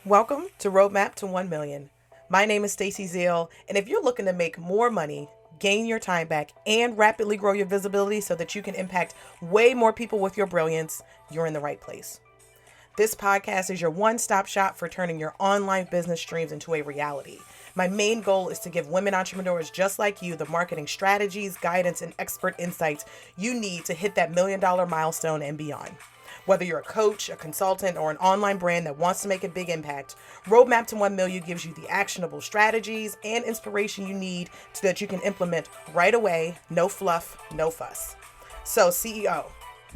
Welcome to Roadmap to 1 Million. My name is Stacy Zeal, and if you're looking to make more money, gain your time back, and rapidly grow your visibility so that you can impact way more people with your brilliance, you're in the right place. This podcast is your one-stop shop for turning your online business dreams into a reality. My main goal is to give women entrepreneurs just like you the marketing strategies, guidance, and expert insights you need to hit that $1 million milestone and beyond. Whether you're a coach, a consultant, or an online brand that wants to make a big impact, Roadmap to 1 Million gives you the actionable strategies and inspiration you need so that you can implement right away, no fluff, no fuss. So, CEO,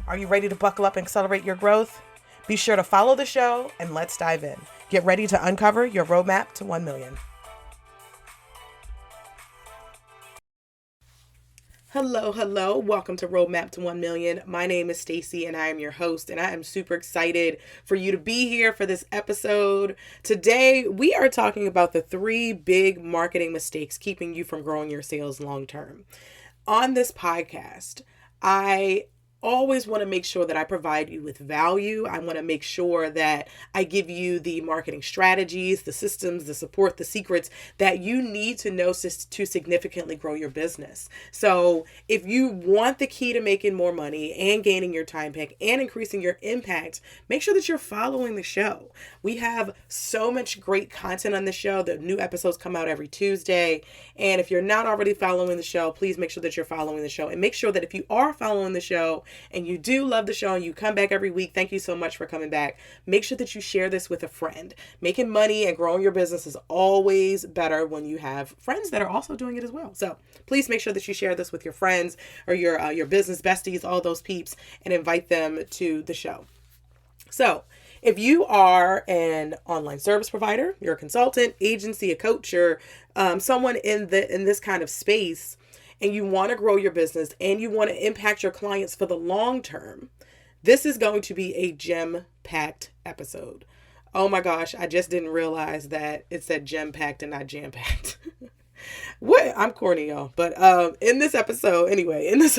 are you ready to buckle up and accelerate your growth? Be sure to follow the show and let's dive in. Get ready to uncover your roadmap to 1 million. Hello. Welcome to Roadmap to 1 Million. My name is Stacy and I am your host, and I am super excited for you to be here for this episode. Today, we are talking about the 3 big marketing mistakes keeping you from growing your sales long term. On this podcast, I always want to make sure that I provide you with value. I want to make sure that I give you the marketing strategies, the systems, the support, the secrets that you need to know to significantly grow your business. So if you want the key to making more money and gaining your time back and increasing your impact, make sure that you're following the show. We have so much great content on the show. The new episodes come out every Tuesday. And if you're not already following the show, please make sure that you're following the show, and make sure that if you are following the show and you do love the show and you come back every week, thank you so much for coming back. Make sure that you share this with a friend. Making money and growing your business is always better when you have friends that are also doing it as well. So please make sure that you share this with your friends or your business besties, all those peeps, and invite them to the show. So if you are an online service provider, you're a consultant, agency, a coach, or someone in this kind of space, and you want to grow your business and you want to impact your clients for the long term, this is going to be a gem-packed episode. Oh my gosh, I just didn't realize that it said gem-packed and not jam-packed. What? I'm corny, y'all. But in this episode, I'm going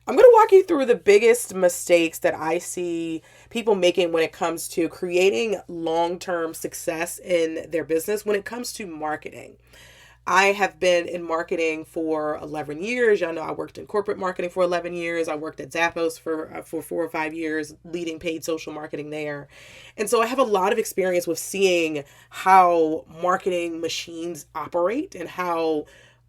to walk you through the biggest mistakes that I see people making when it comes to creating long-term success in their business when it comes to marketing. I have been in marketing for 11 years. Y'all know I worked in corporate marketing for 11 years. I worked at Zappos for 4 or 5 years, leading paid social marketing there. And so I have a lot of experience with seeing how marketing machines operate and how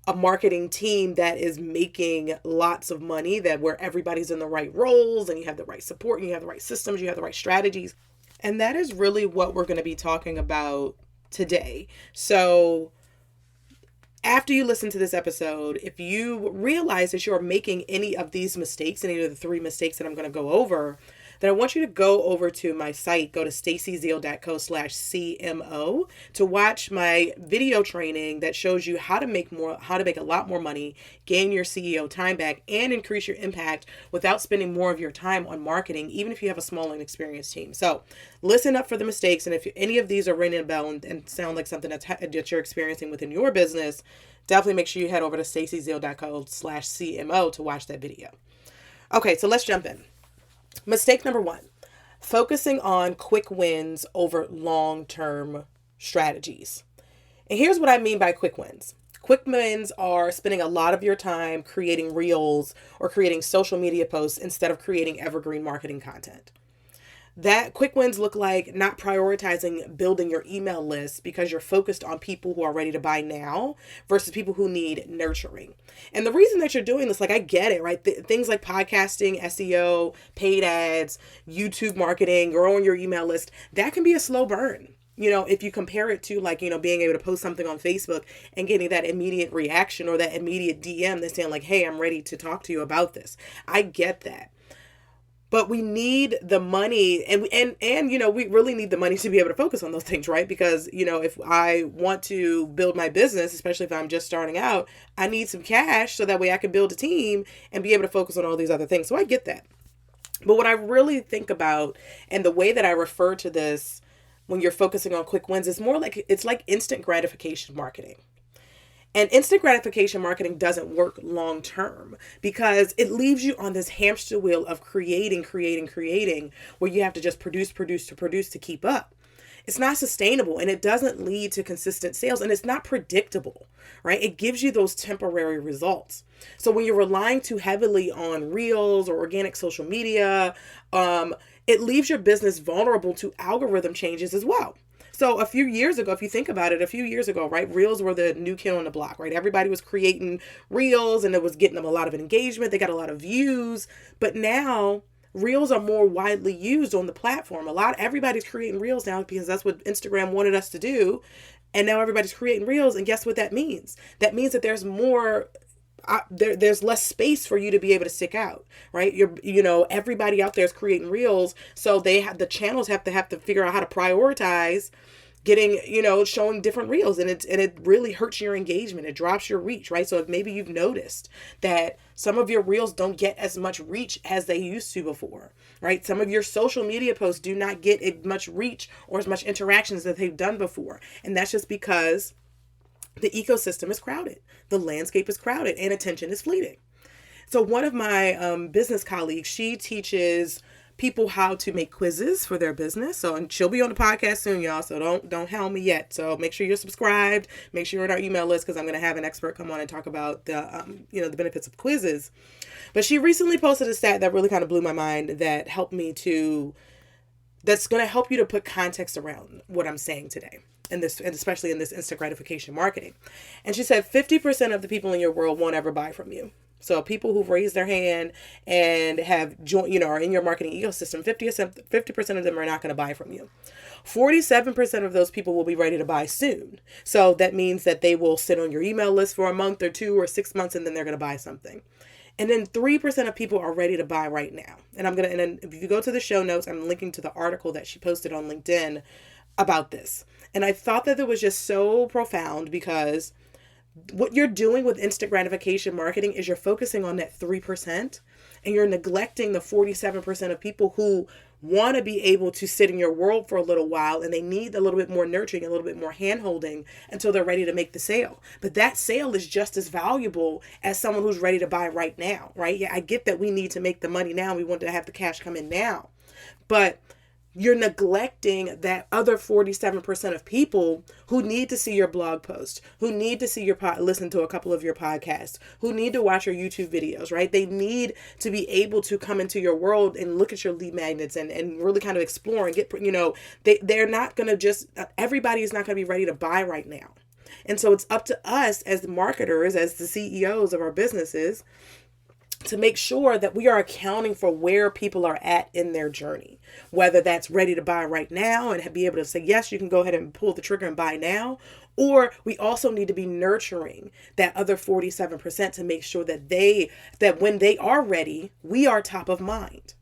a marketing team that is making lots of money, that where everybody's in the right roles and you have the right support and you have the right systems, you have the right strategies. And that is really what we're going to be talking about today. So after you listen to this episode, if you realize that you're making any of these mistakes, any of the 3 mistakes that I'm going to go over, then I want you to go over to my site, go to stacyzeal.co/CMO to watch my video training that shows you how to make a lot more money, gain your CEO time back, and increase your impact without spending more of your time on marketing, even if you have a small and experienced team. So listen up for the mistakes. And if any of these are ringing a bell and sound like something that you're experiencing within your business, definitely make sure you head over to stacyzeal.co/CMO to watch that video. Okay, so let's jump in. Mistake number 1, focusing on quick wins over long-term strategies. And here's what I mean by quick wins. Quick wins are spending a lot of your time creating reels or creating social media posts instead of creating evergreen marketing content. That quick wins look like not prioritizing building your email list because you're focused on people who are ready to buy now versus people who need nurturing. And the reason that you're doing this, like, I get it, right? Things like podcasting, SEO, paid ads, YouTube marketing, growing your email list, that can be a slow burn. You know, if you compare it to being able to post something on Facebook and getting that immediate reaction or that immediate DM that's saying like, hey, I'm ready to talk to you about this. I get that. But we need the money and we really need the money to be able to focus on those things, right? Because, if I want to build my business, especially if I'm just starting out, I need some cash so that way I can build a team and be able to focus on all these other things. So I get that. But what I really think about and the way that I refer to this when you're focusing on quick wins is more like it's like instant gratification marketing. And instant gratification marketing doesn't work long term because it leaves you on this hamster wheel of creating, where you have to just produce to keep up. it's not sustainable, and it doesn't lead to consistent sales, and it's not predictable, right? It gives you those temporary results. So when you're relying too heavily on reels or organic social media, it leaves your business vulnerable to algorithm changes as well. So a few years ago, if you think about it, right, reels were the new kid on the block, right? Everybody was creating reels and it was getting them a lot of engagement. They got a lot of views, but now reels are more widely used on the platform. Everybody's creating reels now because that's what Instagram wanted us to do. And now everybody's creating reels. And guess what that means? That means that there's more there's less space for you to be able to stick out, right? Everybody out there is creating reels. So the channels have to figure out how to prioritize getting, showing different reels, and it really hurts your engagement. It drops your reach, right? So if maybe you've noticed that some of your reels don't get as much reach as they used to before, right? Some of your social media posts do not get as much reach or as much interactions that they've done before. And that's just because the ecosystem is crowded. The landscape is crowded and attention is fleeting. So one of my business colleagues, she teaches people how to make quizzes for their business. So, and she'll be on the podcast soon, y'all. So don't hound me yet. So make sure you're subscribed. Make sure you're on our email list, because I'm going to have an expert come on and talk about the benefits of quizzes. But she recently posted a stat that really kind of blew my mind, that's going to help you to put context around what I'm saying today. And especially in this instant gratification marketing. And she said 50% of the people in your world won't ever buy from you. So people who've raised their hand and have joined, are in your marketing ecosystem, 50% of them are not going to buy from you. 47% of those people will be ready to buy soon. So that means that they will sit on your email list for a month or 2 or 6 months, and then they're going to buy something. And then 3% of people are ready to buy right now. And then if you go to the show notes, I'm linking to the article that she posted on LinkedIn about this. And I thought that it was just so profound, because what you're doing with instant gratification marketing is you're focusing on that 3%, and you're neglecting the 47% of people who want to be able to sit in your world for a little while, and they need a little bit more nurturing, a little bit more hand-holding until they're ready to make the sale. But that sale is just as valuable as someone who's ready to buy right now, right? Yeah, I get that we need to make the money now. We want to have the cash come in now. But you're neglecting that other 47% of people who need to see your blog post, who need to see listen to a couple of your podcasts, who need to watch your YouTube videos, right? They need to be able to come into your world and look at your lead magnets and really kind of explore and get, they're not going to everybody is not going to be ready to buy right now. And so it's up to us as the marketers, as the CEOs of our businesses, to make sure that we are accounting for where people are at in their journey, whether that's ready to buy right now and be able to say, yes, you can go ahead and pull the trigger and buy now. Or we also need to be nurturing that other 47% to make sure that when they are ready, we are top of mind.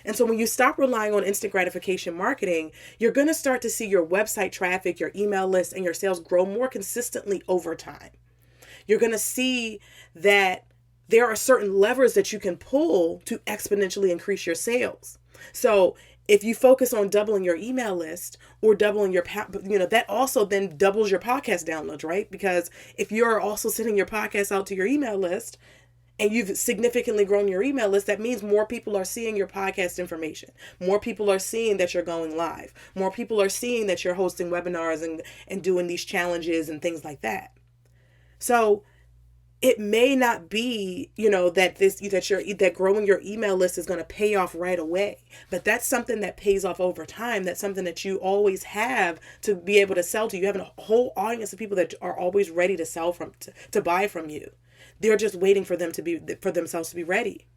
And so when you stop relying on instant gratification marketing, you're going to start to see your website traffic, your email list, and your sales grow more consistently over time. You're going to see that there are certain levers that you can pull to exponentially increase your sales. So if you focus on doubling your email list or doubling that also then doubles your podcast downloads, right? Because if you're also sending your podcast out to your email list and you've significantly grown your email list, that means more people are seeing your podcast information. More people are seeing that you're going live. More people are seeing that you're hosting webinars and doing these challenges and things like that. So it may not be, that growing your email list is going to pay off right away, but that's something that pays off over time. That's something that you always have to be able to sell to. You have a whole audience of people that are always ready to sell to buy from you. They're just waiting for themselves to be ready.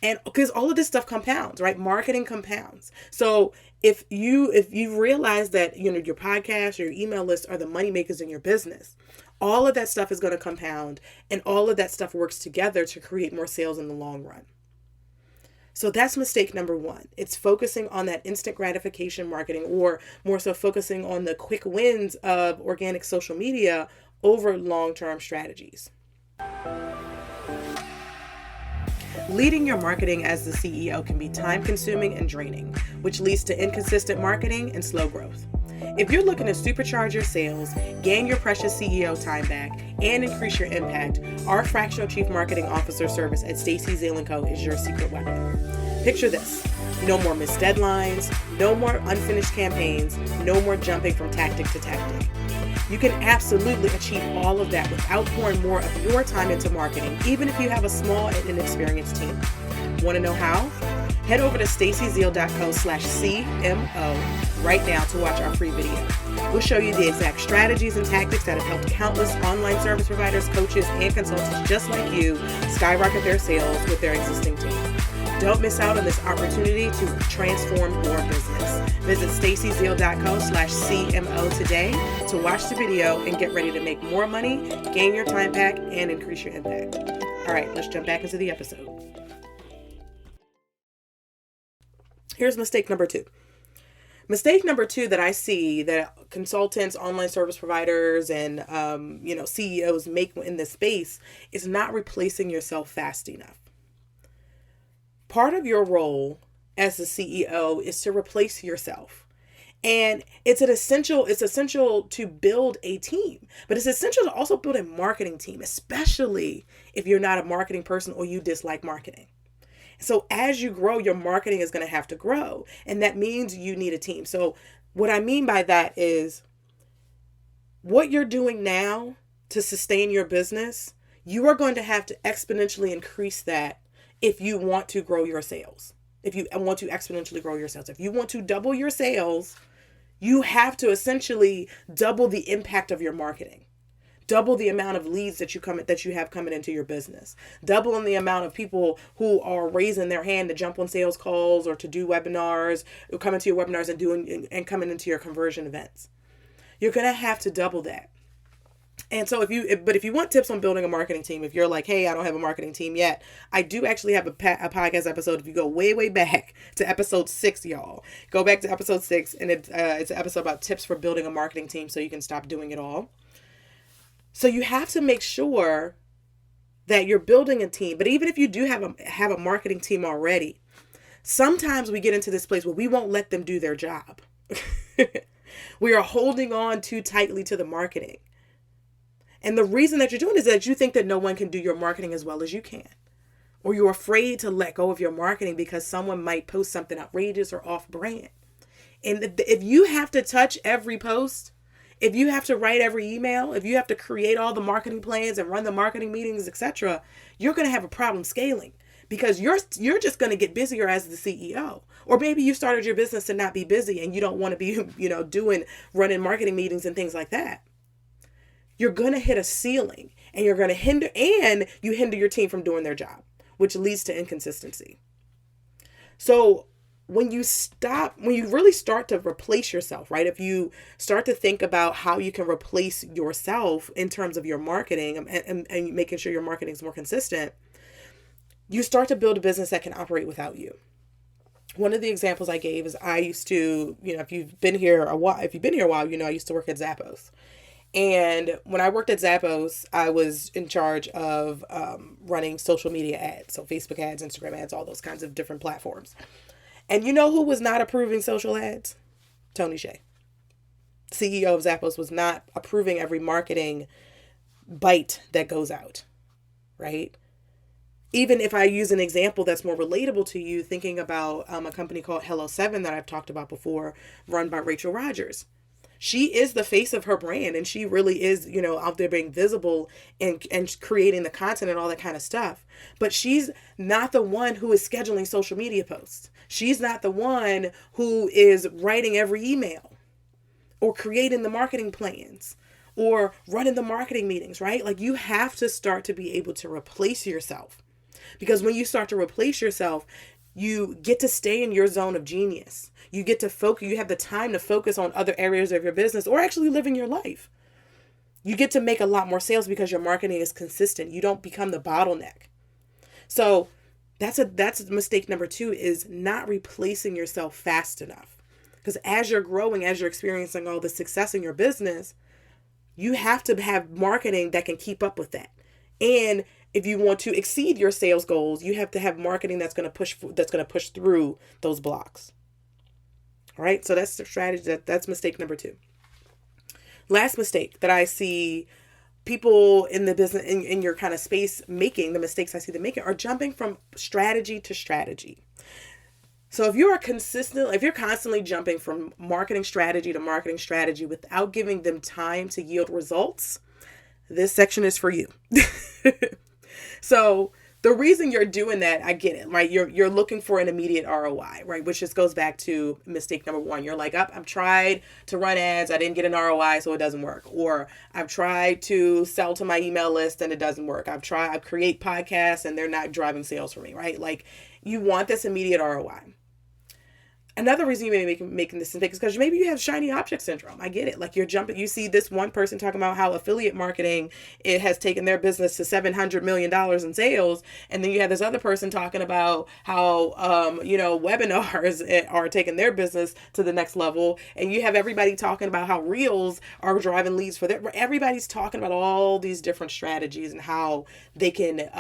And because all of this stuff compounds, right? Marketing compounds. So if you realize that, your podcast or your email list are the money makers in your business, all of that stuff is going to compound, and all of that stuff works together to create more sales in the long run. So that's mistake number 1. It's focusing on that instant gratification marketing, or more so focusing on the quick wins of organic social media over long-term strategies. Leading your marketing as the CEO can be time-consuming and draining, which leads to inconsistent marketing and slow growth. If you're looking to supercharge your sales, gain your precious CEO time back, and increase your impact, our fractional chief marketing officer service at Stacy Zeal & Co. is your secret weapon. Picture this. No more missed deadlines, no more unfinished campaigns, no more jumping from tactic to tactic. You can absolutely achieve all of that without pouring more of your time into marketing, even if you have a small and inexperienced team. Want to know how? Head over to stacyzeal.co/CMO right now to watch our free video. We'll show you the exact strategies and tactics that have helped countless online service providers, coaches, and consultants just like you skyrocket their sales with their existing team. Don't miss out on this opportunity to transform your business. Visit stacyzeal.co/CMO today to watch the video and get ready to make more money, gain your time back, and increase your impact. All right, let's jump back into the episode. Here's mistake number 2. Mistake number 2 that I see that consultants, online service providers, and CEOs make in this space is not replacing yourself fast enough. Part of your role as the CEO is to replace yourself. And it's essential to build a team, but it's essential to also build a marketing team, especially if you're not a marketing person or you dislike marketing. So as you grow, your marketing is going to have to grow. And that means you need a team. So what I mean by that is what you're doing now to sustain your business, you are going to have to exponentially increase that if you want to grow your sales. If you want to exponentially grow your sales, if you want to double your sales, you have to essentially double the impact of your marketing. Double the amount of leads that you have coming into your business. Doubling the amount of people who are raising their hand to jump on sales calls or to do webinars, or come into your webinars and coming into your conversion events. You're going to have to double that. And so if you want tips on building a marketing team, if you're like, hey, I don't have a marketing team yet, I do actually have a podcast episode. If you go way, way back to episode 6, y'all, go back to episode 6, and it's an episode about tips for building a marketing team so you can stop doing it all. So you have to make sure that you're building a team. But even if you do have a marketing team already, sometimes we get into this place where we won't let them do their job. We are holding on too tightly to the marketing. And the reason that you're doing is that you think that no one can do your marketing as well as you can. Or you're afraid to let go of your marketing because someone might post something outrageous or off brand. And if you have to touch every post, if you have to write every email, if you have to create all the marketing plans and run the marketing meetings, etc., you're going to have a problem scaling because you're just going to get busier as the CEO. Or maybe you started your business to not be busy and you don't want to be, running marketing meetings and things like that. You're going to hit a ceiling and you're going to hinder your team from doing their job, which leads to inconsistency. So when you really start to replace yourself, right? If you start to think about how you can replace yourself in terms of your marketing and making sure your marketing is more consistent, you start to build a business that can operate without you. One of the examples I gave is I used to, if you've been here a while, I used to work at Zappos. And when I worked at Zappos, I was in charge of running social media ads. So Facebook ads, Instagram ads, all those kinds of different platforms. And you know who was not approving social ads? Tony Hsieh. CEO of Zappos was not approving every marketing bite that goes out, right? Even if I use an example that's more relatable to you, thinking about a company called Hello7 that I've talked about before, run by Rachel Rogers. She is the face of her brand, and she really is, out there being visible and creating the content and all that kind of stuff. But she's not the one who is scheduling social media posts. She's not the one who is writing every email or creating the marketing plans or running the marketing meetings, right? Like, you have to start to be able to replace yourself, because when you start to replace yourself, you get to stay in your zone of genius. You get to focus. You have the time to focus on other areas of your business or actually living your life. You get to make a lot more sales because your marketing is consistent. You don't become the bottleneck. So that's mistake number 2, is not replacing yourself fast enough. Because as you're growing, as you're experiencing all the success in your business, you have to have marketing that can keep up with that. And if you want to exceed your sales goals, you have to have marketing that's going to push through those blocks. All right. So that's the strategy. That's mistake number 2. Last mistake that I see people in the business, in your kind of space making, the mistakes I see them making are jumping from strategy to strategy. So if you're constantly jumping from marketing strategy to marketing strategy without giving them time to yield results, this section is for you. So the reason you're doing that, I get it, right? You're looking for an immediate ROI, right? Which just goes back to mistake number one. You're like, I've tried to run ads, I didn't get an ROI, so it doesn't work. Or I've tried to sell to my email list and it doesn't work. I create podcasts and they're not driving sales for me, right? Like, you want this immediate ROI. Another reason you may be making this mistake is because maybe you have shiny object syndrome. I get it. Like, you see this one person talking about how affiliate marketing, it has taken their business to $700 million in sales. And then you have this other person talking about how, webinars are taking their business to the next level. And you have everybody talking about how reels are driving leads for them. Everybody's talking about all these different strategies and how they can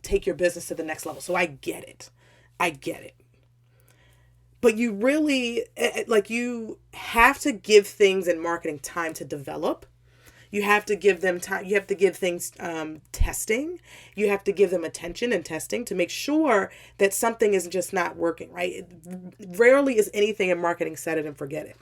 take your business to the next level. So I get it. But you really, you have to give things in marketing time to develop. You have to give them time. You have to give things testing. You have to give them attention and testing to make sure that something is just not working, right? Rarely is anything in marketing set it and forget it.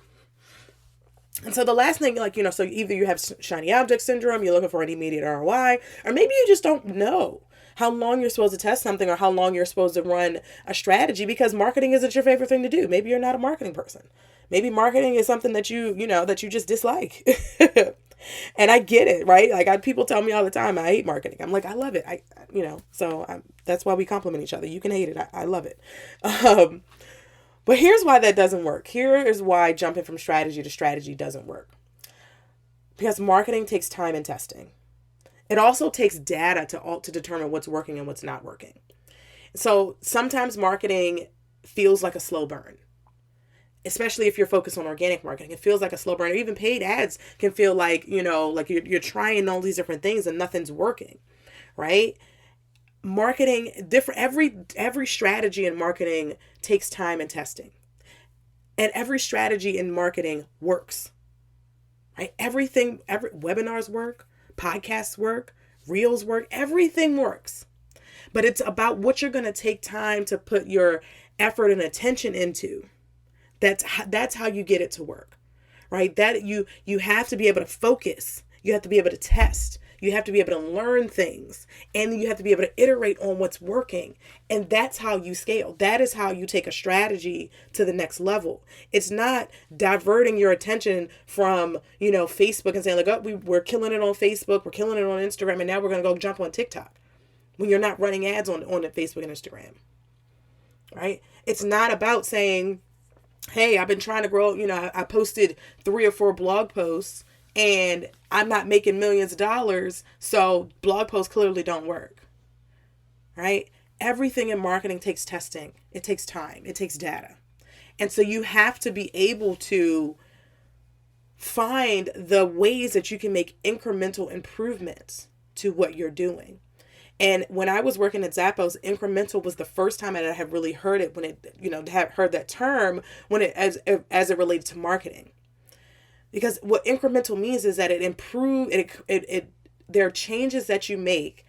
And so the last thing, so either you have shiny object syndrome, you're looking for an immediate ROI, or maybe you just don't know how long you're supposed to test something or how long you're supposed to run a strategy because marketing isn't your favorite thing to do. Maybe you're not a marketing person. Maybe marketing is something that that you just dislike. And I get it, right? Like, people tell me all the time, I hate marketing. I'm like, I love it. That's why we compliment each other. You can hate it. I love it. But here's why that doesn't work. Here is why jumping from strategy to strategy doesn't work. Because marketing takes time and testing. It also takes data to determine what's working and what's not working. So sometimes marketing feels like a slow burn, especially if you're focused on organic marketing. It feels like a slow burn. Or even paid ads can feel like, like you're trying all these different things and nothing's working, right? Marketing, every strategy in marketing takes time and testing. And every strategy in marketing works, right? Every webinars work. Podcasts work, reels work, everything works. But it's about what you're going to take time to put your effort and attention into. That's how you get it to work, right? That you have to be able to focus. You have to be able to test. You have to be able to learn things, and you have to be able to iterate on what's working. And that's how you scale. That is how you take a strategy to the next level. It's not diverting your attention from, Facebook and saying like, oh, we're killing it on Facebook. We're killing it on Instagram. And now we're going to go jump on TikTok when you're not running ads on Facebook and Instagram, right? It's not about saying, hey, I've been trying to grow, I posted 3 or 4 blog posts and I'm not making millions of dollars, so blog posts clearly don't work, right? Everything in marketing takes testing. It takes time. It takes data. And so you have to be able to find the ways that you can make incremental improvements to what you're doing. And when I was working at Zappos, incremental was the first time that I had really heard it, when it, have heard that term when it as it related to marketing. Because what incremental means is that there are changes that you make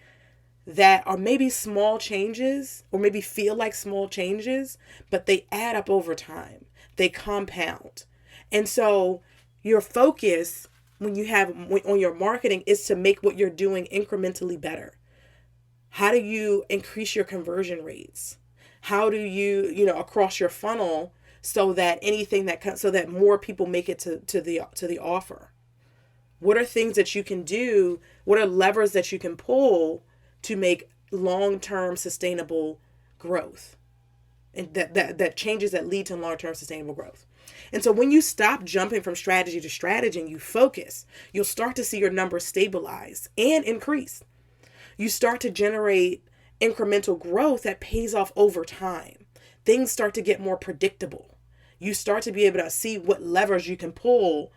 that are maybe small changes or maybe feel like small changes, but they add up over time. They compound. And so your focus on your marketing is to make what you're doing incrementally better. How do you increase your conversion rates? How do you, across your funnel, so that so that more people make it to the offer? What are things that you can do? What are levers that you can pull to make long-term sustainable growth? And that changes that lead to long-term sustainable growth. And so when you stop jumping from strategy to strategy and you focus, you'll start to see your numbers stabilize and increase. You start to generate incremental growth that pays off over time. Things start to get more predictable. You start to be able to see what levers you can pull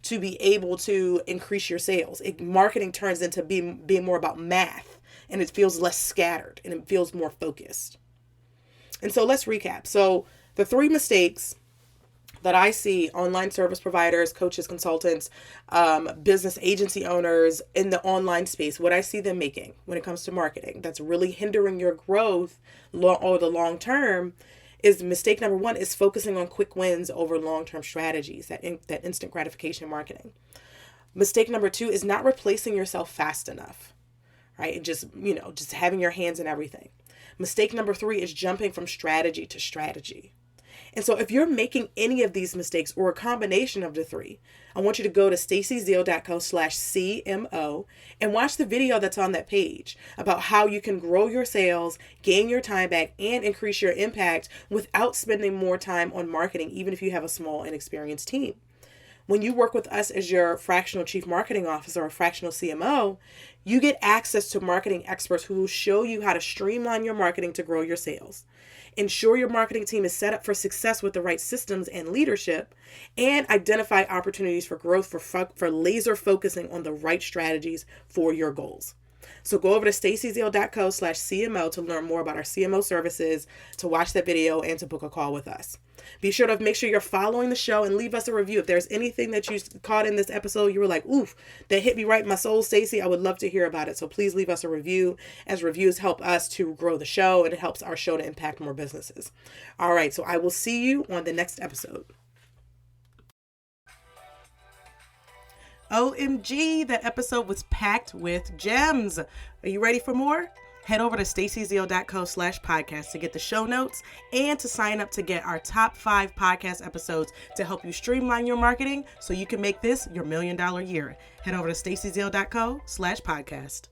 to be able to increase your sales. Marketing turns into being more about math, and it feels less scattered and it feels more focused. And so let's recap. So the 3 mistakes that I see online service providers, coaches, consultants, business agency owners in the online space, what I see them making when it comes to marketing that's really hindering your growth over the long term is mistake number one is focusing on quick wins over long-term strategies, that instant gratification marketing. Mistake number two is not replacing yourself fast enough, right? And just having your hands in everything. Mistake number three is jumping from strategy to strategy. And so if you're making any of these mistakes or a combination of the three, I want you to go to stacyzeal.co/CMO and watch the video that's on that page about how you can grow your sales, gain your time back, and increase your impact without spending more time on marketing, even if you have a small, inexperienced team. When you work with us as your fractional chief marketing officer or fractional CMO, you get access to marketing experts who will show you how to streamline your marketing to grow your sales, ensure your marketing team is set up for success with the right systems and leadership, and identify opportunities for growth for laser focusing on the right strategies for your goals. So go over to stacyzeal.co/CMO to learn more about our CMO services, to watch that video, and to book a call with us. Be sure to make sure you're following the show and leave us a review. If there's anything that you caught in this episode, you were like, oof, that hit me right in my soul, Stacy, I would love to hear about it. So please leave us a review, as reviews help us to grow the show and it helps our show to impact more businesses. All right, so I will see you on the next episode. OMG, that episode was packed with gems. Are you ready for more? Head over to stacyzeal.co/podcast to get the show notes and to sign up to get our top 5 podcast episodes to help you streamline your marketing so you can make this your $1 million year. Head over to stacyzeal.co/podcast.